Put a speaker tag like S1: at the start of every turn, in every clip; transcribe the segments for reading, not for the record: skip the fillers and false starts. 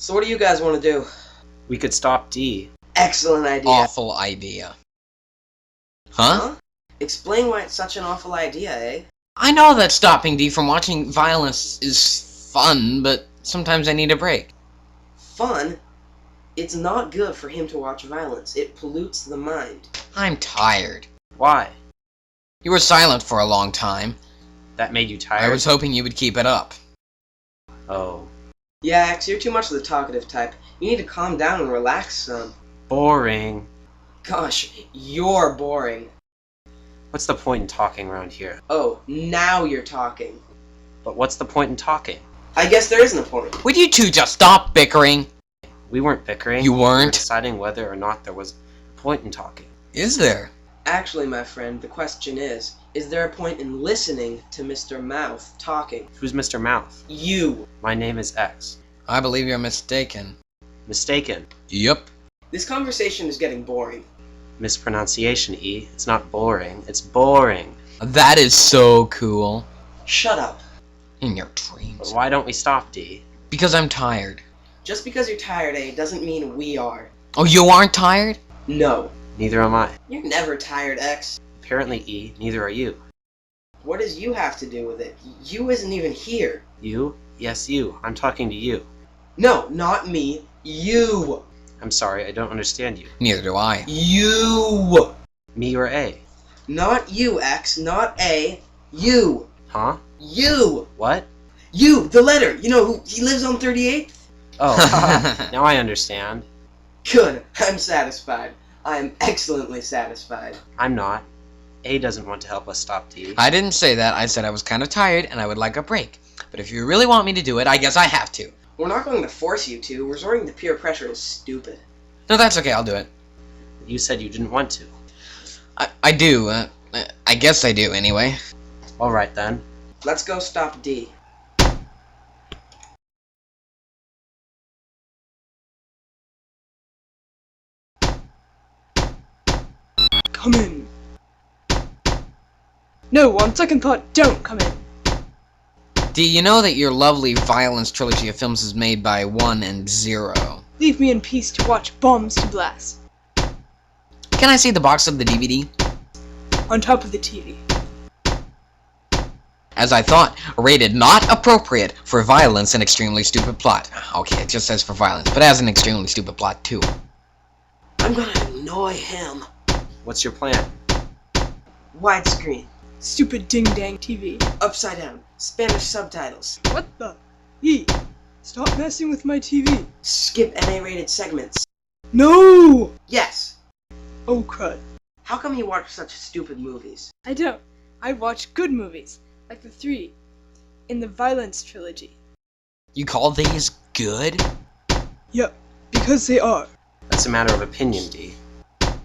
S1: So what do you guys want to do?
S2: We could stop D.
S1: Excellent idea.
S3: Awful idea. Huh?
S1: Explain why it's such an awful idea, eh?
S3: I know that stopping D from watching violence is fun, but sometimes I need a break.
S1: Fun? It's not good for him to watch violence. It pollutes the mind.
S3: I'm tired.
S2: Why?
S3: You were silent for a long time.
S2: That made you tired?
S3: I was hoping you would keep it up.
S2: Oh.
S1: Yeah, X, you're too much of the talkative type. You need to calm down and relax some.
S2: Boring.
S1: Gosh, you're boring.
S2: What's the point in talking around here?
S1: Oh, now you're talking.
S2: But what's the point in talking?
S1: I guess there isn't a point.
S3: Would you two just stop bickering?
S2: We weren't bickering.
S3: You
S2: We were
S3: weren't?
S2: deciding whether or not there was a point in talking.
S3: Is there?
S1: Actually, my friend, the question is there a point in listening to Mr. Mouth talking?
S2: Who's Mr. Mouth?
S1: You.
S2: My name is X.
S3: I believe you're mistaken.
S2: Mistaken.
S3: Yep.
S1: This conversation is getting boring.
S2: Mispronunciation, E. It's not boring. It's boring.
S3: That is so cool.
S1: Shut up.
S3: In your
S2: But
S3: dreams.
S2: why don't we stop, D?
S3: Because I'm tired.
S1: Just because you're tired, eh, doesn't mean we are.
S3: Oh, you aren't tired?
S1: No.
S2: Neither am I.
S1: You're never tired, X.
S2: Apparently, E. Neither are you.
S1: What does you have to do with it? You isn't even here.
S2: You? Yes, you. I'm talking to you.
S1: No, not me. You.
S2: I'm sorry, I don't understand you.
S3: Neither do I.
S1: You.
S2: Me or A?
S1: Not you, X. Not A. You.
S2: Huh?
S1: You.
S2: What?
S1: You, the letter. You know who he lives on 38th?
S2: Oh, now I understand.
S1: Good. I'm satisfied. I am excellently satisfied.
S2: I'm not. A doesn't want to help us stop D.
S3: I didn't say that. I said I was kind of tired and I would like a break. But if you really want me to do it, I guess I have to.
S1: We're not going to force you to. Resorting to peer pressure is stupid.
S3: No, that's okay. I'll do it.
S2: You said you didn't want to.
S3: I do. I guess I do, anyway.
S2: Alright then.
S1: Let's go stop D.
S4: Come in. No, on second thought, don't come in.
S3: Do you know that your lovely violence trilogy of films is made by 1 and 0?
S4: Leave me in peace to watch bombs to blast.
S3: Can I see the box of the DVD?
S4: On top of the TV.
S3: As I thought, rated not appropriate for violence and extremely stupid plot. Okay, it just says for violence, but it has an extremely stupid plot too.
S1: I'm gonna annoy him.
S2: What's your plan?
S1: Widescreen.
S4: Stupid ding-dang TV.
S1: Upside down. Spanish subtitles.
S4: What the? E! Stop messing with my TV.
S1: Skip NA-rated segments.
S4: No!
S1: Yes.
S4: Oh crud.
S1: How come you watch such stupid movies?
S4: I don't. I watch good movies, like the 3 in the violence trilogy.
S3: You call these good?
S4: Yep, because they are.
S2: That's a matter of opinion, D.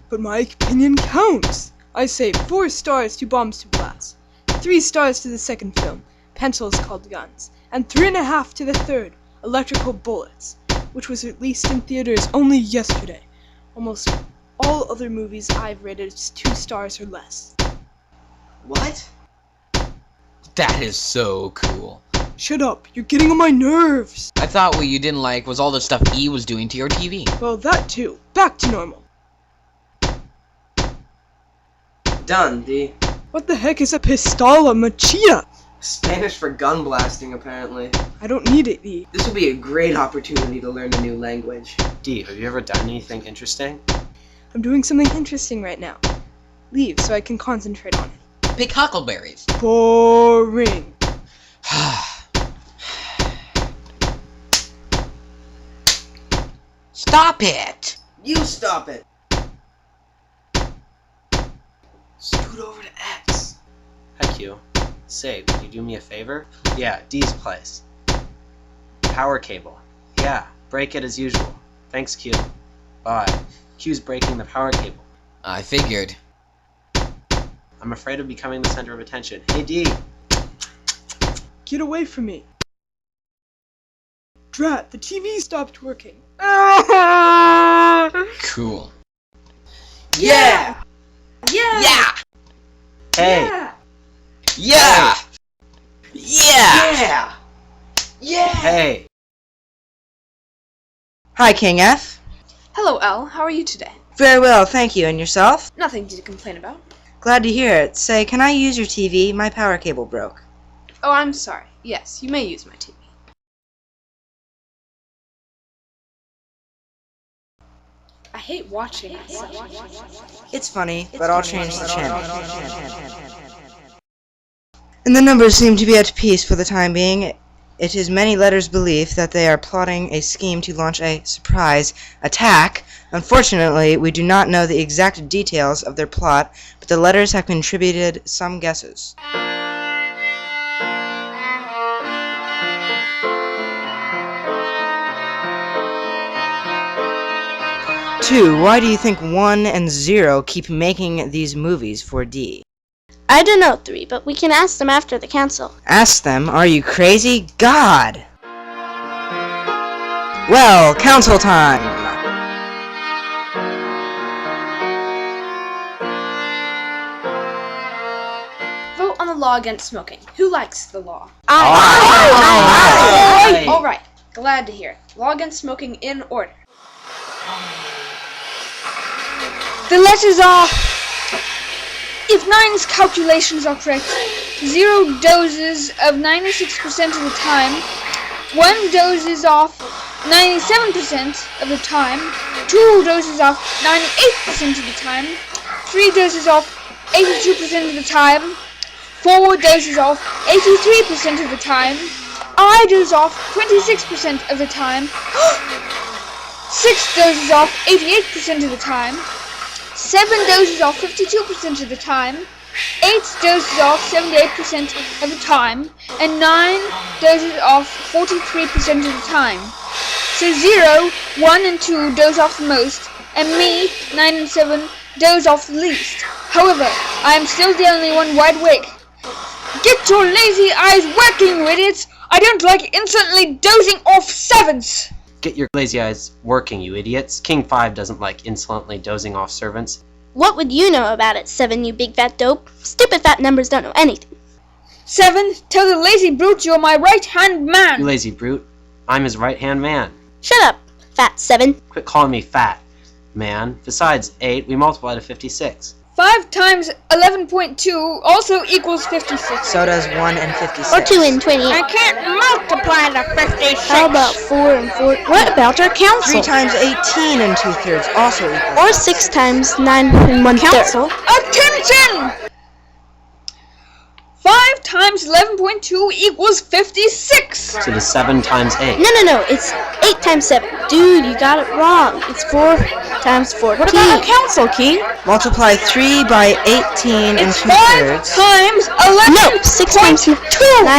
S4: But my opinion counts! I say 4 stars to Bombs to Blast, 3 stars to the second film, Pencils Called Guns, and 3.5 to the third, Electrical Bullets, which was released in theaters only yesterday. Almost all other movies I've rated as 2 stars or less.
S1: What?
S3: That is so cool.
S4: Shut up, you're getting on my nerves!
S3: I thought what you didn't like was all the stuff E was doing to your TV.
S4: Well, that too. Back to normal.
S1: Done, D.
S4: What the heck is a pistola machia?
S1: Spanish for gun blasting, apparently.
S4: I don't need it, E.
S1: This will be a great opportunity to learn a new language.
S2: D, have you ever done anything interesting?
S4: I'm doing something interesting right now. Leave so I can concentrate on it.
S3: Pick huckleberries.
S4: Boring.
S3: Stop it!
S1: You stop it! Scoot over to X.
S2: Hi, Q. Say, would you do me a favor? Yeah, D's place. Power cable. Yeah, break it as usual. Thanks, Q. Bye. Q's breaking the power cable.
S3: I figured.
S2: I'm afraid of becoming the center of attention. Hey, D!
S4: Get away from me. Drat, the TV stopped working.
S3: Cool.
S1: Yeah!
S4: Yeah!
S3: Yeah!
S2: Hey!
S4: Yeah!
S3: Yeah! Yeah!
S1: Yeah! Yeah!
S2: Hey!
S5: Hi, King F.
S6: Hello, Elle. How are you today?
S5: Very well, thank you. And yourself?
S6: Nothing to complain about.
S5: Glad to hear it. Say, can I use your TV? My power cable broke.
S6: Oh, I'm sorry. Yes, you may use my TV. I hate watching it.
S5: It's funny, but I'll change the channel. And the numbers seem to be at peace for the time being. It is many letters' belief that they are plotting a scheme to launch a surprise attack. Unfortunately, we do not know the exact details of their plot, but the letters have contributed some guesses. 2. Why do you think 1 and 0 keep making these movies for D?
S7: I don't know, 3, but we can ask them after the council.
S5: Ask them? Are you crazy? God! Well, council time!
S6: Vote on the law against smoking. Who likes the law?
S2: Aye.
S6: All right. Glad to hear it. Law against smoking in order.
S8: The letters are, if 9's calculations are correct, 0 doses of 96% of the time, 1 doses off 97% of the time, 2 doses off 98% of the time, 3 doses off 82% of the time, 4 doses off 83% of the time, I doze off 26% of the time, 6 doses off 88% of the time, 7 doses off 52% of the time, 8 doses off 78% of the time, and 9 doses off 43% of the time. So 0, 1 and 2 doze off the most, and me, 9 and 7, doze off the least. However, I am still the only one wide awake. Get your lazy eyes working, you idiots! I don't like instantly dozing off 7s!
S2: Get your lazy eyes working, you idiots. King 5 doesn't like insolently dozing off servants.
S7: What would you know about it, 7, you big fat dope? Stupid fat numbers don't know anything.
S8: 7, tell the lazy brute you're my right-hand man!
S2: You lazy brute. I'm his right-hand man.
S7: Shut up, fat 7.
S2: Quit calling me fat, man. Besides 8, we multiply to 56.
S8: 5 times 11.2 also equals 56.
S5: So does 1 and 56.
S7: Or 2 and 28.
S8: I can't multiply to 56.
S7: How about 4 and 4? What about our
S5: 3
S7: council?
S5: times 18 and 2/3 also equals.
S7: Or 6 times 9 and 1/3.
S8: Council? Attention! 5 times 11.2 equals 56.
S2: So the 7 times 8.
S7: No, it's 8 times 7. Dude, you got it wrong. It's 4 times 14. What about our council, King?
S5: Multiply 3 by 18 and
S8: It's
S5: 2/3.
S8: 5 times 11.
S7: No, 6 times 2. 9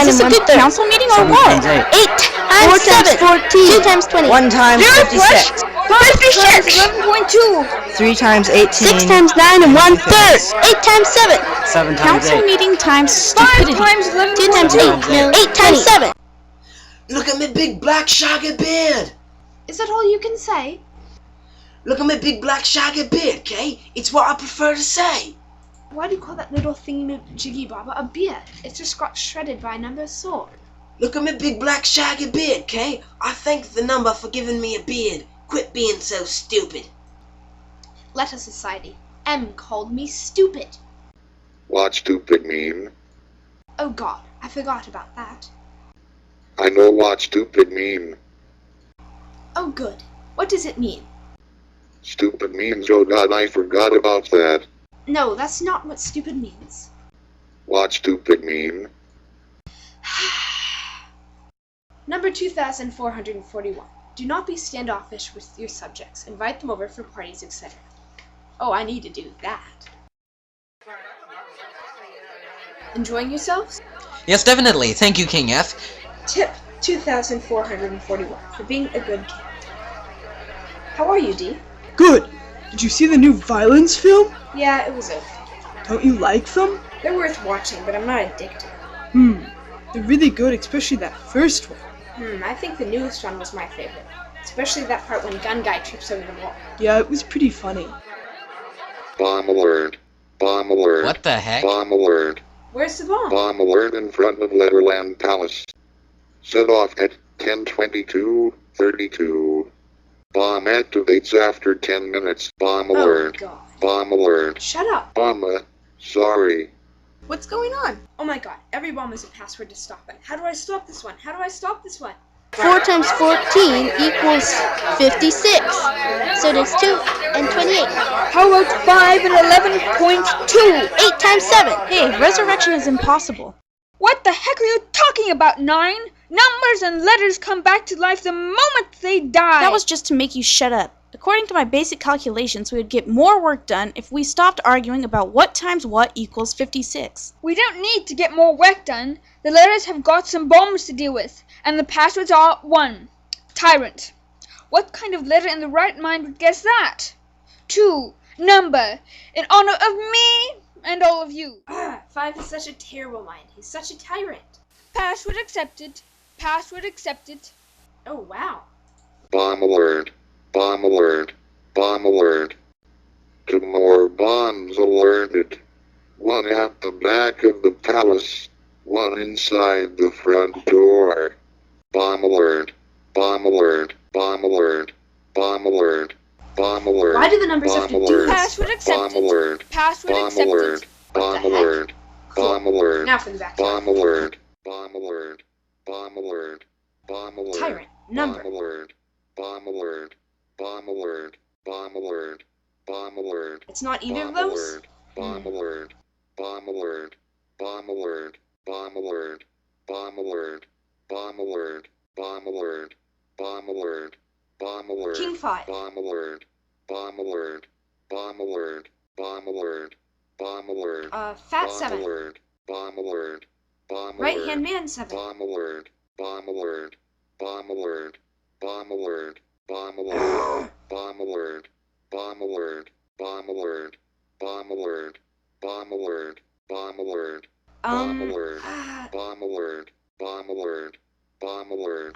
S8: Is this
S7: and
S8: a good
S7: 1/3.
S8: council meeting or
S2: 7
S8: what?
S2: times 8.
S7: 8 times 7. 14. 2 times 20.
S5: 1 times
S8: Very
S5: 56.
S8: fresh. 5 times 11.2.
S5: 3 times 18.
S7: 6 times 9 and 1/3. 8 times 7.
S2: 7 times 8.
S7: meeting times
S8: 5 times 11.2.
S7: 2 times 8.
S2: No.
S7: 8 times 7.
S1: Look at me big black shaggy beard.
S6: Is that all you can say?
S1: Look at me big black shaggy beard, Kay. It's what I prefer to say.
S6: Why do you call that little thingy-jiggy baba a beard? It's just got shredded by a number sword.
S1: Look at me big black shaggy beard, Kay. I thank the number for giving me a beard. Quit being so stupid.
S6: Letter Society. M called me stupid.
S9: What stupid mean?
S6: Oh God, I forgot about that.
S9: I know what stupid mean.
S6: Oh good. What does it mean?
S9: Stupid means, oh God, I forgot about that.
S6: No, that's not what stupid means.
S9: What stupid mean?
S6: Number 2441. Do not be standoffish with your subjects. Invite them over for parties, etc. Oh, I need to do that. Enjoying yourselves?
S3: Yes, definitely. Thank you, King F.
S6: Tip 2441 for being a good kid. How are you, D?
S4: Good. Did you see the new violence film?
S6: Yeah, it was okay.
S4: Don't you like them?
S6: They're worth watching, but I'm not addicted.
S4: They're really good, especially that first one.
S6: I think the newest one was my favorite. Especially that part when Gun Guy trips over the wall.
S4: Yeah, it was pretty funny.
S9: Bomb alert. Bomb alert.
S3: What the heck?
S9: Bomb alert.
S6: Where's the bomb?
S9: Bomb alert in front of Letterland Palace. Set off at 10:22:32. Bomb activates after 10 minutes. Bomb
S6: Oh
S9: alert.
S6: god.
S9: Bomb alert.
S6: Shut up.
S9: Bomba. Sorry.
S4: What's going on?
S6: Oh my god. Every bomb is a password to stop it. How do I stop this one? How do I stop this one?
S7: 4 times 14 equals 56. So does 2 and 28.
S8: How about 5 and 11.2?
S7: 8 times 7.
S10: Hey, resurrection is impossible.
S8: What the heck are you talking about, 9? Numbers and letters come back to life the moment they die.
S10: That was just to make you shut up. According to my basic calculations, we would get more work done if we stopped arguing about what times what equals 56.
S8: We don't need to get more work done. The letters have got some bombs to deal with, and the passwords are 1. Tyrant. What kind of letter in the right mind would guess that? 2. Number. In honor of me and all of you.
S6: 5 is such a terrible mind. He's such a tyrant.
S8: Password accepted. Password accepted.
S6: Oh wow.
S9: Bomb alert. Bomb alert. Bomb alert. 2 more bombs alerted. 1 at the back of the palace. 1 inside the front door. Bomb alert. Bomb alert. Bomb alert. Bomb alert. Bomb alert.
S6: Why do the numbers have to
S9: Bomb
S6: do
S9: alert.
S6: this?
S8: Password accepted.
S9: Bomb alert.
S8: Password
S9: Bomb
S8: accepted.
S9: alert. Bomb
S6: the heck?
S9: alert. Bomb alert.
S6: Now for the back.
S9: Bomb alert. Bomb alert. Bomb alert. Bomb alert.
S6: Tyrant. Number.
S9: Bomb alert. Bomb alert. Bomb alert. Bomb alert. Bomb alert.
S6: It's not either of
S9: Bomb
S6: those?
S9: alert. Bomb alert. Bomb alert. Bomb alert. Bomb alert. Bomb alert. Bomb alert. Bomb alert. Bomb alert. Bomb alert.
S6: King 5.
S9: Bomb alert. Bomb alert. Bomb alert. Bomb alert. Bomb alert.
S6: Fat
S9: Bomb
S6: 7.
S9: alert. Bomb alert. Bomb alert.
S6: Right hand man 7.
S9: Bomb alert. Bomb alert. Bomb alert. Bomb alert. Bomb alert. Bomb alert. Bomb alert. Bomb alert. Bomb alert. Bomb alert. Bomb alert. Bomb alert. Bomb alert. Bomb alert. Bomb alert.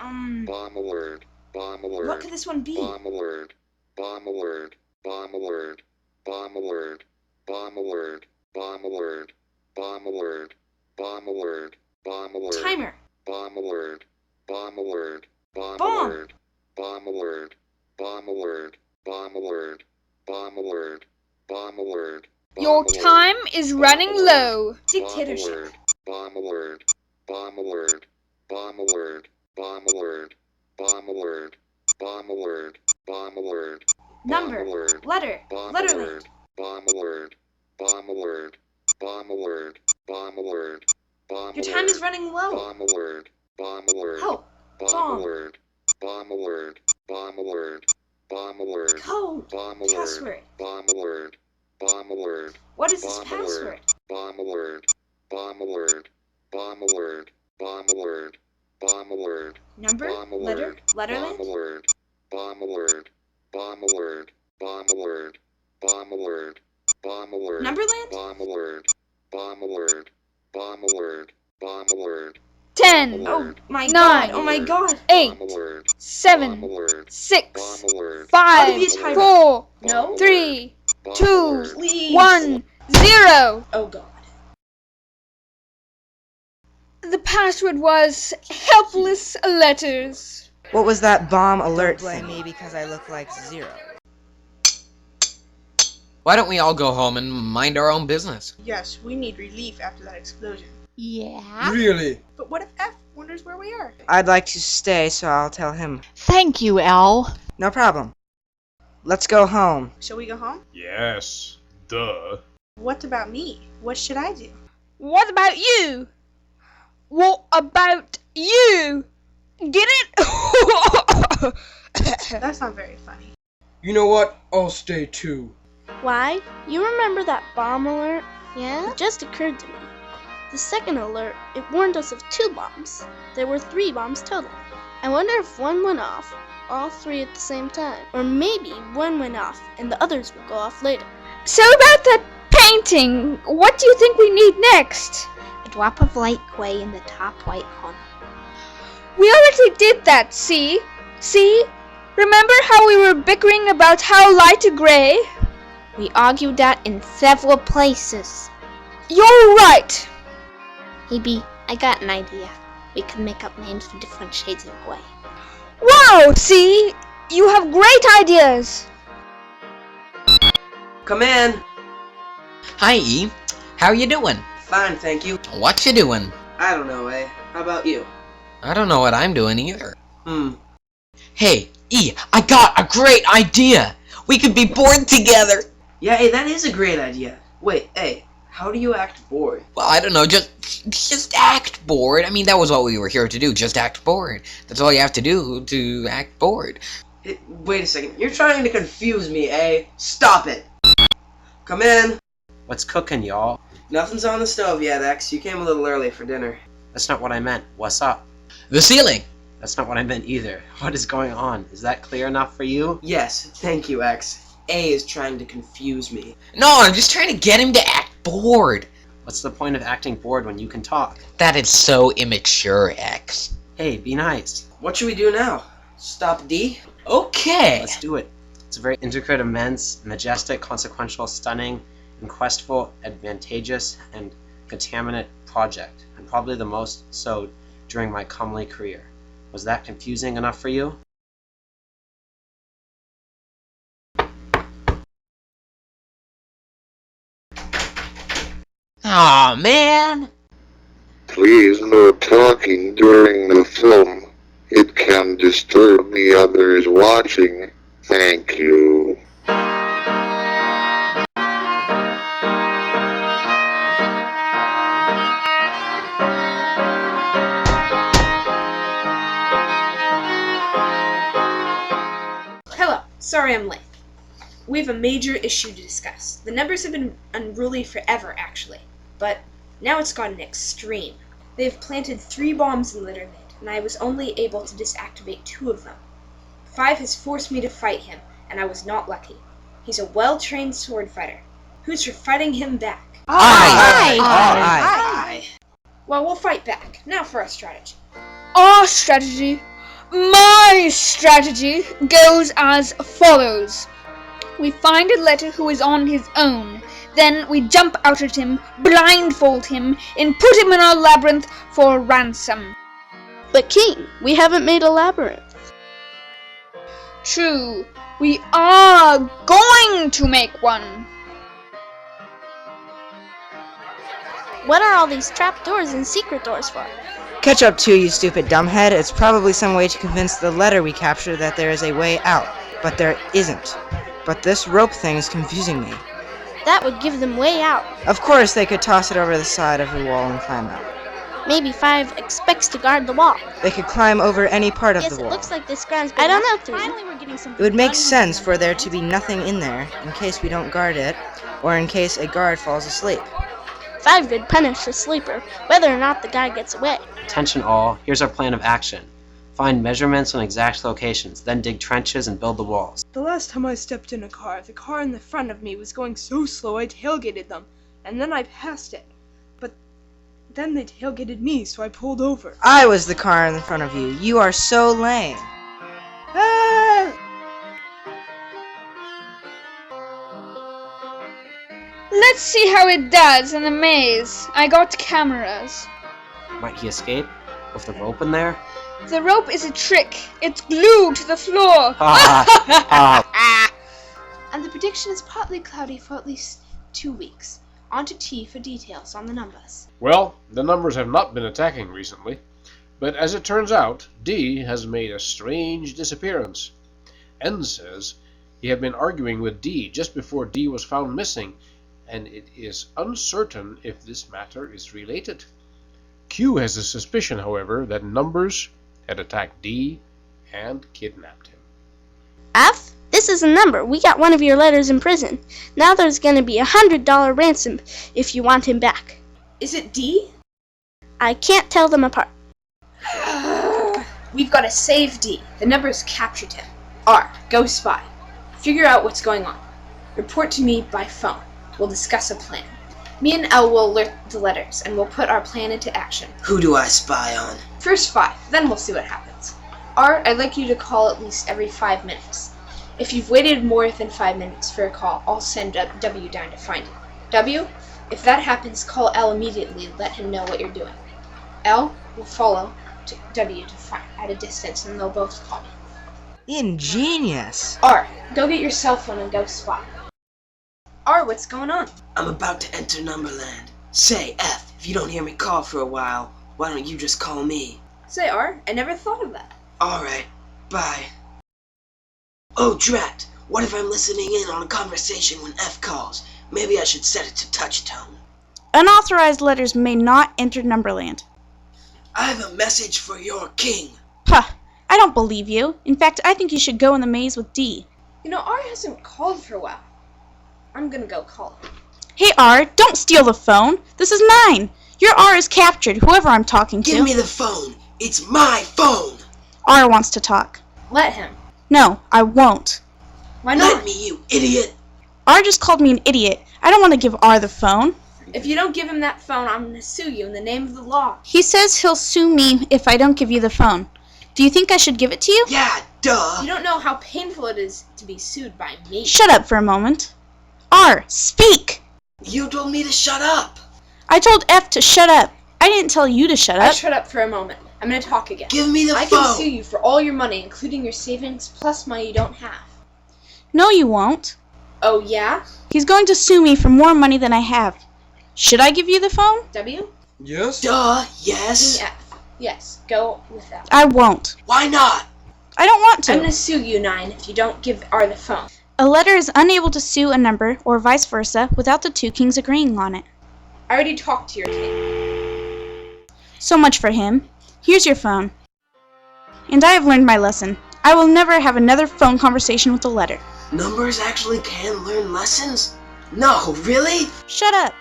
S9: Bomb alert. Bomb alert.
S6: What could this one be?
S9: Bomb alert. Bomb alert. Bomb alert. Bomb alert. Bomb alert. Bomb alert. Bomb alert. Bomb alert. Bomb alert.
S6: Timer.
S9: Bomb alert. Bomb alert. Bomb
S6: Bomb.
S9: alert. Bomb alert. Bomb alert. Bomb alert. Bomb alert. Bomb alert.
S8: Your time is running low.
S6: Dictatorship.
S9: Bomb alert. Bomb alert. Bomb alert. Bomb alert. Bomb alert. Bomb alert. Bomb alert.
S6: Number. Letter.
S9: Bomb
S6: Letterland.
S9: alert. Bomb alert. Bomb alert. Bomb alert. Bomb alert. Bomb
S6: Your time is running low.
S9: Bomb alert. Bomb alert.
S6: Help.
S9: Bomb
S6: Bomb.
S9: alert. Bomb alert. Bomb alert. Bomb alert.
S6: Code.
S9: Bomb alert.
S6: Password.
S9: Bomb alert. Bomb alert.
S6: What is this
S9: Bomb
S6: password?
S9: alert. Bomb alert. Bomb alert. Bomb alert. Bomb alert. Bomb alert.
S6: Number.
S9: Bomb
S6: Letter.
S9: alert.
S6: Letterland.
S9: Bomb alert. Bomb alert. Bomb alert. Bomb alert. Bomb alert. Bomb alert.
S6: Numberland.
S9: Bomb alert. Bomb alert. Bomb alert. Bomb alert.
S8: 10,
S6: Oh my
S8: 9,
S6: god. Oh my god.
S8: 8,
S9: Bomb alert.
S8: 7,
S9: Bomb alert.
S8: 6,
S9: Bomb alert.
S8: 5,
S6: be a tyrant.
S8: 4,
S6: No.
S8: 3,
S9: Bomb
S8: 2,
S9: alert.
S6: Please.
S8: 1, 0.
S6: Oh god.
S8: The password was helpless letters.
S5: What was that bomb alert? Blame me because I look like 0.
S3: Why don't we all go home and mind our own business?
S4: Yes, we need relief after that explosion.
S7: Yeah.
S11: Really?
S4: But what if F wonders where we are?
S5: I'd like to stay, so I'll tell him.
S7: Thank you, L.
S5: No problem. Let's go home.
S4: Shall we go home?
S11: Yes. Duh.
S4: What about me? What should I do?
S8: What about you? What about you? Get it?
S4: That's not very funny.
S11: You know what? I'll stay too.
S7: Why? You remember that bomb alert? Yeah? It just occurred to me. The second alert, it warned us of 2 bombs. There were 3 bombs total. I wonder if one went off, all 3 at the same time. Or maybe one went off and the others will go off later.
S8: So about that painting, what do you think we need next?
S7: A drop of light gray in the top right corner.
S8: We already did that, see? See? Remember how we were bickering about how light a gray?
S7: We argued that in several places.
S8: You're right.
S7: Maybe I got an idea. We could make up names for different shades of gray.
S8: Wow, see? You have great ideas.
S1: Come in.
S3: Hi, E. How you doing?
S1: Fine, thank you.
S3: What you doing?
S1: I don't know, eh? How about you?
S3: I don't know what I'm doing either. Hey, E, I got a great idea! We could be bored together!
S1: Yeah, hey, that is a great idea. Wait, hey, how do you act bored?
S3: Well, I don't know, just act bored. I mean, that was what we were here to do, just act bored. That's all you have to do to act bored.
S1: Hey, wait a second, you're trying to confuse me, eh? Stop it! Come in.
S2: What's cooking, y'all?
S1: Nothing's on the stove yet, X. You came a little early for dinner.
S2: That's not what I meant. What's up?
S3: The ceiling!
S2: That's not what I meant either. What is going on? Is that clear enough for you?
S1: Yes, thank you, X. A is trying to confuse me.
S3: No, I'm just trying to get him to act bored.
S2: What's the point of acting bored when you can talk?
S3: That is so immature, X.
S2: Hey, be nice.
S1: What should we do now? Stop D?
S3: Okay.
S2: Let's do it. It's a very intricate, immense, majestic, consequential, stunning, and questful, advantageous, and contaminant project, and probably the most so during my comely career. Was that confusing enough for you?
S3: Aw, man.
S9: Please no talking during the film. It can disturb the others watching. Thank you.
S6: Hello, sorry I'm late. We have a major issue to discuss. The numbers have been unruly forever, actually, but now it's gotten extreme. They have planted 3 bombs in Letterland, and I was only able to disactivate 2 of them. 5 has forced me to fight him, and I was not lucky. He's a well-trained sword fighter. Who's for fighting him back?
S5: Aye.
S6: Well, we'll fight back. Now for our strategy.
S8: Our strategy, my strategy, goes as follows. We find a letter who is on his own. Then we jump out at him, blindfold him, and put him in our labyrinth for ransom.
S7: But King, we haven't made a labyrinth.
S8: True, we are going to make one.
S7: What are all these trapdoors and secret doors for?
S5: Catch up to you stupid dumbhead. It's probably some way to convince the letter we capture that there is a way out. But there isn't. But this rope thing is confusing me.
S7: That would give them way out.
S5: Of course they could toss it over the side of the wall and climb out.
S7: Maybe 5 expects to guard the wall.
S5: They could climb over any part of
S7: Yes,
S5: the
S7: it
S5: wall.
S7: looks like this ground's been... I don't know, 3.
S10: Finally, we're getting some.
S5: It would make sense for there to be nothing in there in case we don't guard it, or in case a guard falls asleep.
S7: 5 could punish the sleeper, whether or not the guy gets away.
S2: Attention all, here's our plan of action. Find measurements and exact locations, then dig trenches and build the walls.
S4: The last time I stepped in a car, the car in the front of me was going so slow I tailgated them, and then I passed it. But then they tailgated me, so I pulled over.
S5: I was the car in the front of you. You are so lame.
S4: Ah!
S8: Let's see how it does in the maze. I got cameras.
S2: Might he escape? With the rope in there?
S8: The rope is a trick. It's glued to the floor.
S6: And the prediction is partly cloudy for at least 2 weeks. On to T for details on the numbers.
S11: Well, the numbers have not been attacking recently, but as it turns out, D has made a strange disappearance. N says he had been arguing with D just before D was found missing, and it is uncertain if this matter is related. Q has a suspicion, however, that numbers had attacked D and kidnapped him.
S7: F? This is a number. We got one of your letters in prison. Now there's going to be $100 ransom if you want him back.
S6: Is it D?
S7: I can't tell them apart.
S6: We've got to save D. The numbers captured him. R, go spy. Figure out what's going on. Report to me by phone. We'll discuss a plan. Me and L will alert the letters, and we'll put our plan into action.
S1: Who do I spy on?
S6: First 5, then we'll see what happens. R, I'd like you to call at least every 5 minutes. If you've waited more than 5 minutes for a call, I'll send W down to find you. W, if that happens, call L immediately and let him know what you're doing. L will follow to W to find at a distance, and they'll both call me.
S5: Ingenious.
S6: R, go get your cell phone and go spy. R, what's going on?
S1: I'm about to enter Numberland. Say, F, if you don't hear me call for a while, why don't you just call me?
S6: Say, R, I never thought of that.
S1: Alright, bye. Oh, drat! What if I'm listening in on a conversation when F calls? Maybe I should set it to touch tone.
S10: Unauthorized letters may not enter Numberland.
S1: I have a message for your king.
S10: Huh, I don't believe you. In fact, I think you should go in the maze with D.
S6: You know, R hasn't called for a while. I'm gonna go call him.
S10: Hey R, don't steal the phone. This is mine. Your R is captured, whoever I'm talking to.
S1: Give me the phone. It's my phone.
S10: R wants to talk.
S6: Let him.
S10: No, I won't.
S6: Why not?
S1: Let me, you idiot.
S10: R just called me an idiot. I don't want to give R the phone.
S6: If you don't give him that phone, I'm gonna sue you in the name of the law.
S10: He says he'll sue me if I don't give you the phone. Do you think I should give it to you?
S1: Yeah, duh.
S6: You don't know how painful it is to be sued by me.
S10: Shut up for a moment. R, speak!
S1: You told me to shut up.
S10: I told F to shut up. I didn't tell you to shut up.
S6: Shut up for a moment. I'm gonna talk again.
S1: Give me the
S6: I
S1: phone.
S6: can sue you for all your money, including your savings, plus money you don't have.
S10: No, you won't.
S6: Oh, yeah?
S10: He's going to sue me for more money than I have. Should I give you the phone?
S6: W?
S1: Yes. Duh, yes.
S6: Give me F. Yes, go with that.
S10: I won't.
S1: Why not?
S10: I don't want to.
S6: I'm gonna sue you, 9, if you don't give R the phone.
S10: A letter is unable to sue a number, or vice versa, without the two kings agreeing on it.
S6: I already talked to your king.
S10: So much for him. Here's your phone. And I have learned my lesson. I will never have another phone conversation with a letter.
S1: Numbers actually can learn lessons? No, really?
S10: Shut up.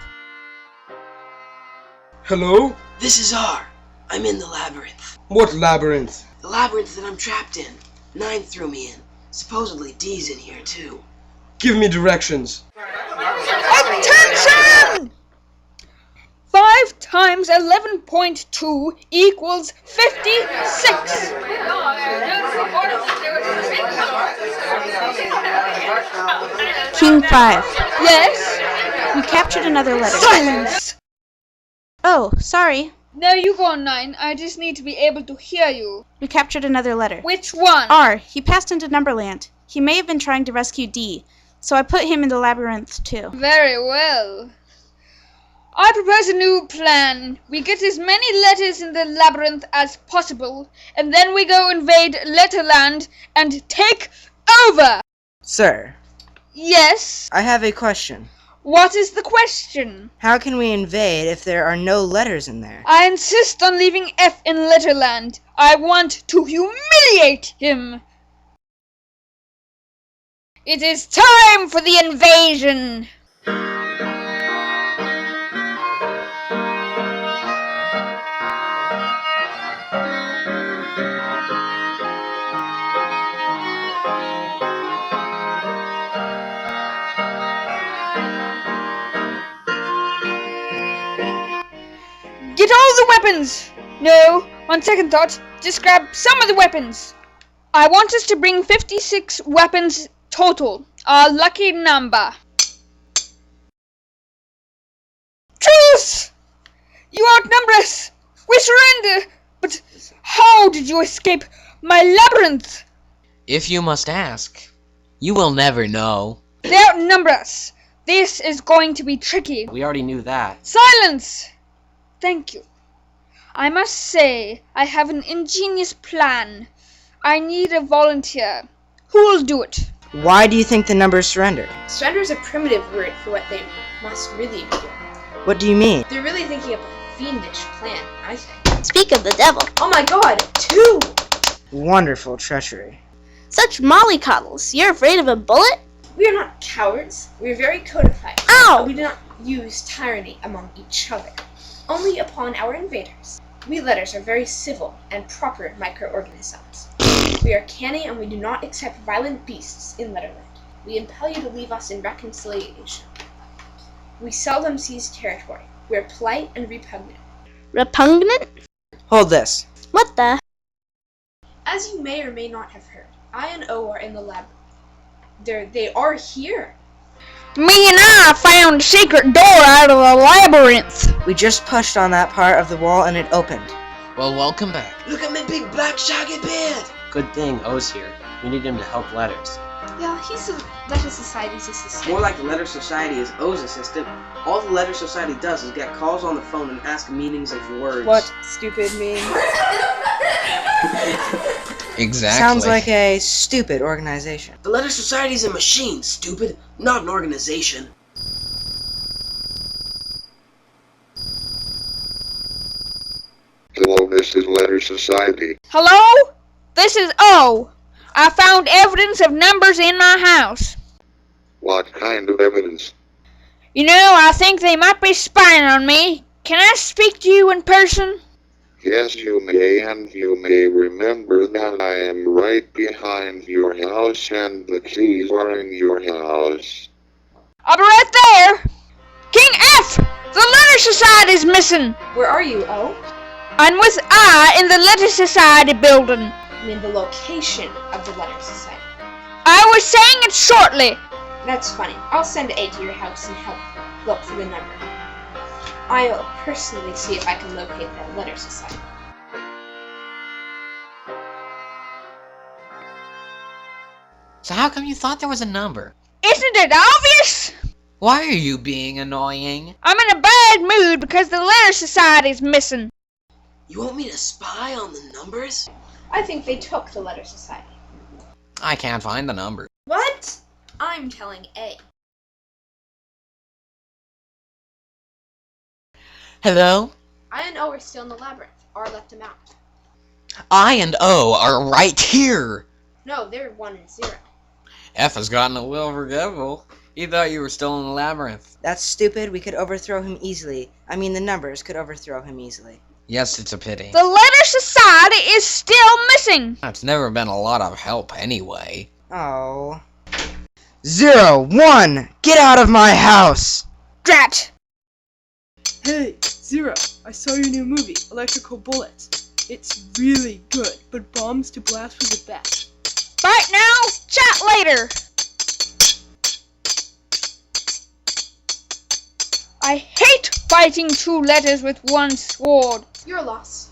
S12: Hello?
S1: This is R. I'm in the labyrinth.
S12: What labyrinth?
S1: The labyrinth that I'm trapped in. 9 threw me in. Supposedly D's in here too.
S12: Give me directions.
S8: Attention! 5 times 11.2 equals 56.
S10: King 5.
S8: Yes?
S10: You captured another letter.
S8: Silence!
S10: Oh, sorry.
S8: No, you go on, 9. I just need to be able to hear you.
S10: We captured another letter.
S8: Which one?
S10: R. He passed into Numberland. He may have been trying to rescue D, so I put him in the labyrinth too.
S8: Very well. I propose a new plan. We get as many letters in the labyrinth as possible, and then we go invade Letterland and take over.
S5: Sir,
S8: Yes?
S5: I have a question.
S8: What is the question?
S5: How can we invade if there are no letters in there?
S8: I insist on leaving F in Letterland. I want to humiliate him. It is time for the invasion. Get all the weapons! No, on second thought, just grab some of the weapons. I want us to bring 56 weapons total. Our lucky number. Truce! You outnumber us! We surrender! But how did you escape my labyrinth?
S3: If you must ask, you will never know.
S8: They outnumber us. This is going to be tricky.
S2: We already knew that.
S8: Silence! Thank you. I must say, I have an ingenious plan. I need a volunteer. Who will do it?
S5: Why do you think the numbers surrendered?
S6: Surrender is a primitive word for what they must really be doing.
S5: What do you mean?
S6: They're really thinking of a fiendish plan, I think.
S7: Speak of the devil.
S6: Oh my god, 2!
S5: Wonderful treachery.
S7: Such mollycoddles. You're afraid of a bullet?
S6: We are not cowards. We are very codified.
S7: Ow!
S6: We do not use tyranny among each other. Only upon our invaders. We letters are very civil and proper microorganisms. We are canny and we do not accept violent beasts in Letterland. We impel you to leave us in reconciliation. We seldom seize territory. We are polite and repugnant.
S7: Repugnant?
S5: Hold this.
S7: What the?
S6: As you may or may not have heard, I and O are in the lab. They are here.
S8: Me and I found a secret door out of the labyrinth.
S5: We just pushed on that part of the wall and it opened.
S3: Well, welcome back.
S1: Look at my big black shaggy beard.
S2: Good thing O's here. We need him to help Letters.
S6: Yeah, he's the Letter Society's assistant.
S1: More like the Letter Society is O's assistant. All the Letter Society does is get calls on the phone and ask meanings of words.
S4: What stupid means?
S3: Exactly.
S5: Sounds like a stupid organization.
S1: The Letter Society is a machine, stupid, not an organization.
S9: Hello, this is Letter Society.
S8: Hello? This is O. I found evidence of numbers in my house.
S9: What kind of evidence?
S8: You know, I think they might be spying on me. Can I speak to you in person?
S9: Yes, you may, and you may remember that I am right behind your house and the keys are in your house.
S8: I'll be right there. King F! The Letter Society's missing.
S6: Where are you, O?
S8: I'm with I in the Letter Society building.
S6: I mean the location of the Letter Society.
S8: I was saying it shortly.
S6: That's funny. I'll send A to your house and help look for the number. I'll personally see if I can locate the Letter Society.
S3: So how come you thought there was a number?
S8: Isn't it obvious?
S3: Why are you being annoying?
S8: I'm in a bad mood because the Letter Society's missing.
S1: You want me to spy on the numbers?
S6: I think they took the Letter Society.
S3: I can't find the number.
S6: What? I'm telling A.
S3: Hello?
S6: I and O are still in the labyrinth. R left him out.
S3: I and O are right here.
S6: No, they're 1 and 0.
S3: F has gotten a little forgetful. He thought you were still in the labyrinth.
S5: That's stupid. We could overthrow him easily. I mean, the numbers could overthrow him easily.
S3: Yes, it's a pity.
S8: The Letter Society is still missing.
S3: It's never been a lot of help anyway.
S5: Oh. 0, 1, get out of my house!
S8: Drat.
S4: Hey, Zero, I saw your new movie, Electrical Bullets. It's really good, but Bombs to Blast was the best.
S8: Bye now, chat later. I hate fighting 2 letters with 1 sword.
S6: Your loss.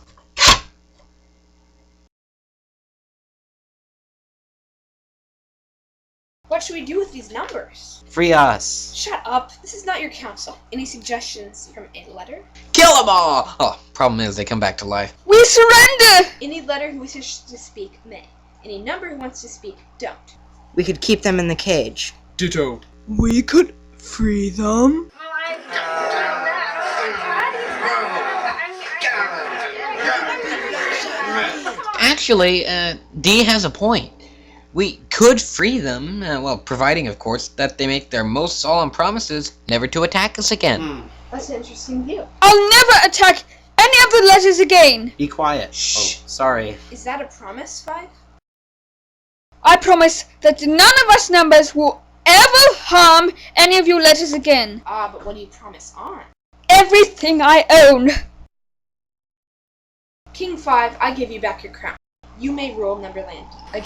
S6: What should we do with these numbers?
S2: Free us.
S6: Shut up. This is not your council. Any suggestions from a letter?
S3: Kill them all! Oh, problem is they come back to life.
S8: We surrender!
S6: Any letter who wishes to speak may. Any number who wants to speak don't.
S5: We could keep them in the cage.
S12: Ditto.
S4: We could free them?
S3: Actually, D has a point. We could free them, well, providing, of course, that they make their most solemn promises never to attack us again.
S6: That's an interesting view.
S8: I'll never attack any of the letters again.
S2: Be quiet.
S6: Shh.
S2: Oh, sorry.
S6: Is that a promise, 5?
S8: I promise that none of us numbers will ever harm any of your letters again.
S6: Ah, but what do you promise on?
S8: Everything I own.
S6: King 5, I give you back your crown. You may rule Neverland again.